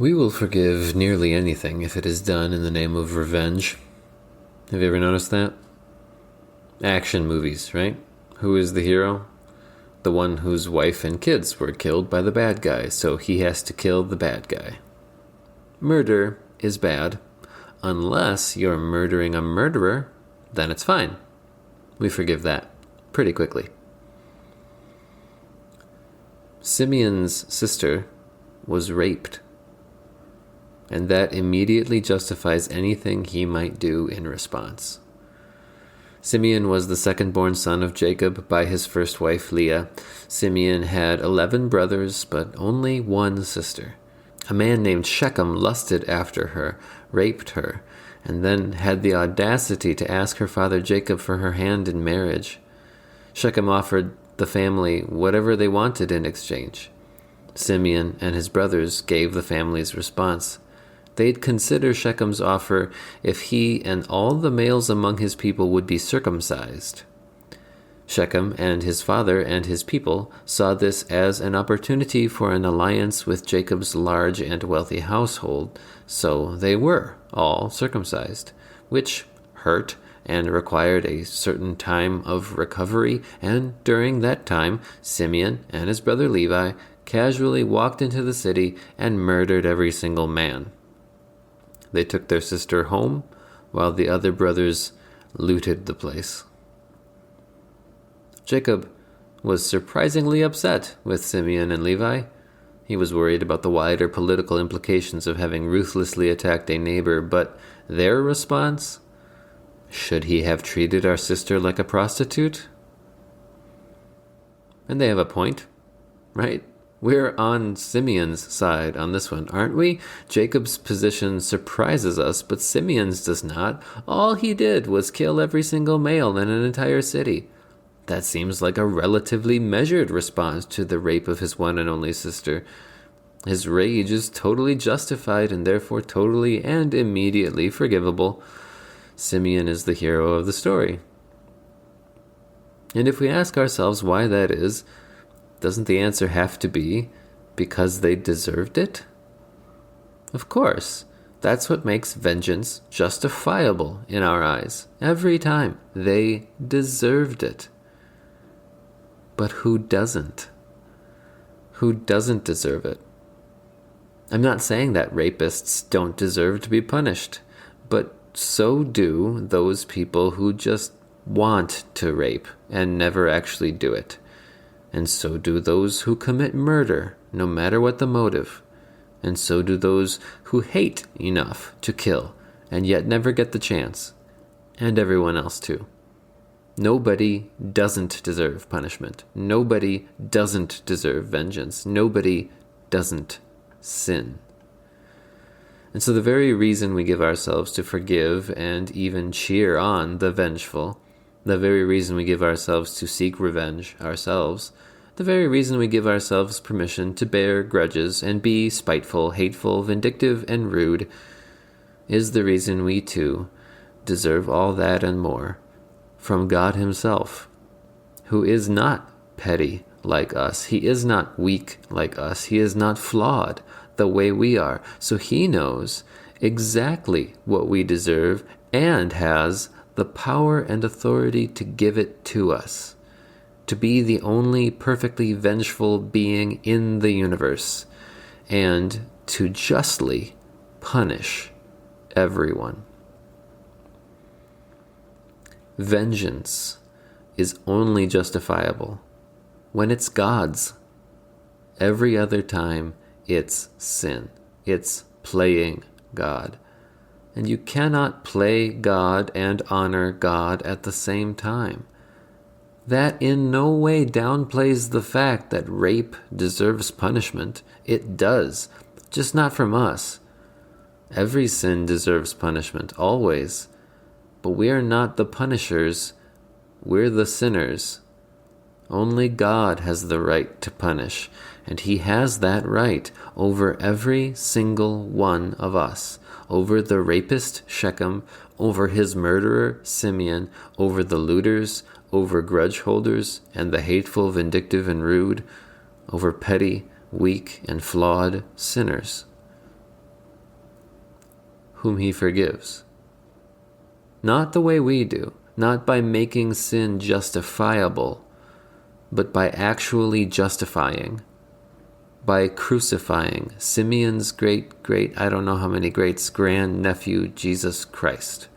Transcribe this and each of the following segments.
We will forgive nearly anything if it is done in the name of revenge. Have you ever noticed that? Action movies, right? Who is the hero? The one whose wife and kids were killed by the bad guy, so he has to kill the bad guy. Murder is bad. Unless you're murdering a murderer, then it's fine. We forgive that pretty quickly. Simeon's sister was raped, and that immediately justifies anything he might do in response. Simeon was the second-born son of Jacob by his first wife Leah. Simeon had 11 brothers, but only one sister. A man named Shechem lusted after her, raped her, and then had the audacity to ask her father Jacob for her hand in marriage. Shechem offered the family whatever they wanted in exchange. Simeon and his brothers gave the family's response. They'd consider Shechem's offer if he and all the males among his people would be circumcised. Shechem and his father and his people saw this as an opportunity for an alliance with Jacob's large and wealthy household, so they were all circumcised, which hurt and required a certain time of recovery, and during that time Simeon and his brother Levi casually walked into the city and murdered every single man. They took their sister home, while the other brothers looted the place. Jacob was surprisingly upset with Simeon and Levi. He was worried about the wider political implications of having ruthlessly attacked a neighbor, but their response? Should he have treated our sister like a prostitute? And they have a point, right? We're on Simeon's side on this one, aren't we? Jacob's position surprises us, but Simeon's does not. All he did was kill every single male in an entire city. That seems like a relatively measured response to the rape of his one and only sister. His rage is totally justified and therefore totally and immediately forgivable. Simeon is the hero of the story. And if we ask ourselves why that is, doesn't the answer have to be because they deserved it? Of course. That's what makes vengeance justifiable in our eyes. Every time. They deserved it. But who doesn't? Who doesn't deserve it? I'm not saying that rapists don't deserve to be punished, but so do those people who just want to rape and never actually do it. And so do those who commit murder, no matter what the motive. And so do those who hate enough to kill and yet never get the chance. And everyone else too. Nobody doesn't deserve punishment. Nobody doesn't deserve vengeance. Nobody doesn't sin. And so the very reason we give ourselves to forgive and even cheer on the vengeful, the very reason we give ourselves to seek revenge ourselves, the very reason we give ourselves permission to bear grudges and be spiteful, hateful, vindictive, and rude, is the reason we too deserve all that and more from God Himself, who is not petty like us. He is not weak like us. He is not flawed the way we are. So He knows exactly what we deserve and has the power and authority to give it to us, to be the only perfectly vengeful being in the universe, and to justly punish everyone. Vengeance is only justifiable when it's God's. Every other time, it's sin. It's playing God. And you cannot play God and honor God at the same time. That in no way downplays the fact that rape deserves punishment. It does, just not from us. Every sin deserves punishment, always. But we are not the punishers, we're the sinners. Only God has the right to punish, and He has that right over every single one of us, over the rapist Shechem, over his murderer Simeon, over the looters, over grudge holders, and the hateful, vindictive, and rude, over petty, weak, and flawed sinners. whom he forgives. Not the way we do, not by making sin justifiable, but by actually justifying, by crucifying Simeon's great, I don't know how many greats, grandnephew, Jesus Christ.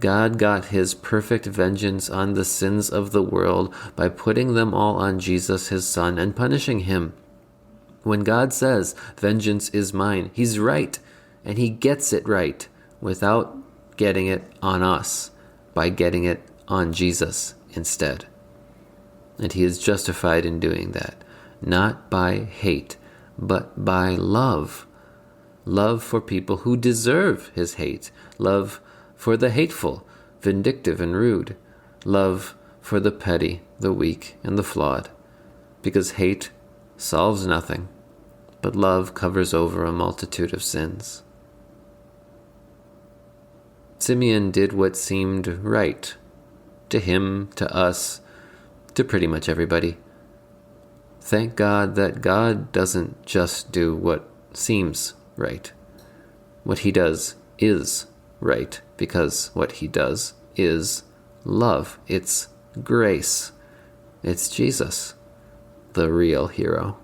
God got his perfect vengeance on the sins of the world by putting them all on Jesus, his son, and punishing him. When God says, "Vengeance is mine," he's right, and he gets it right without getting it on us, by getting it on Jesus instead. And he is justified in doing that, not by hate, but by love. Love for people who deserve his hate. Love for the hateful, vindictive, and rude. Love for the petty, the weak, and the flawed. Because hate solves nothing, but love covers over a multitude of sins. Simeon did what seemed right to him, to us, to pretty much everybody. Thank God that God doesn't just do what seems right. What he does is right, because what he does is love. It's grace. It's Jesus, the real hero.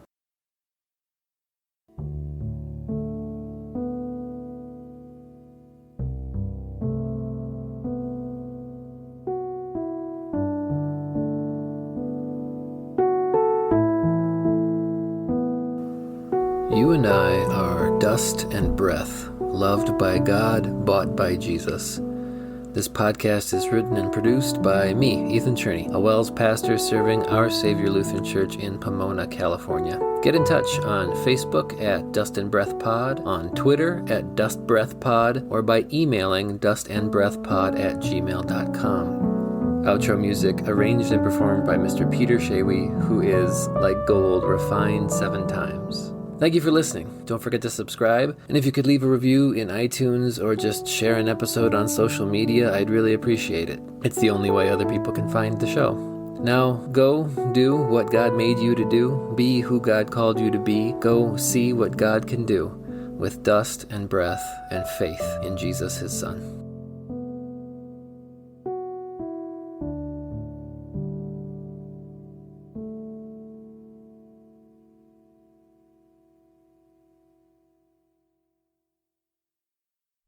You and I are dust and breath, loved by God, bought by Jesus. This podcast is written and produced by me, Ethan Cherney, a WELS pastor serving Our Savior Lutheran Church in Pomona, California. Get in touch on Facebook at Dust and Breath Pod, on Twitter at Dust Breath Pod, or by emailing dustandbreathpod@gmail.com. Outro music arranged and performed by Mr. Peter Shawy, who is like gold refined 7 times. Thank you for listening. Don't forget to subscribe. And if you could leave a review in iTunes or just share an episode on social media, I'd really appreciate it. It's the only way other people can find the show. Now, go do what God made you to do. Be who God called you to be. Go see what God can do with dust and breath and faith in Jesus, his son.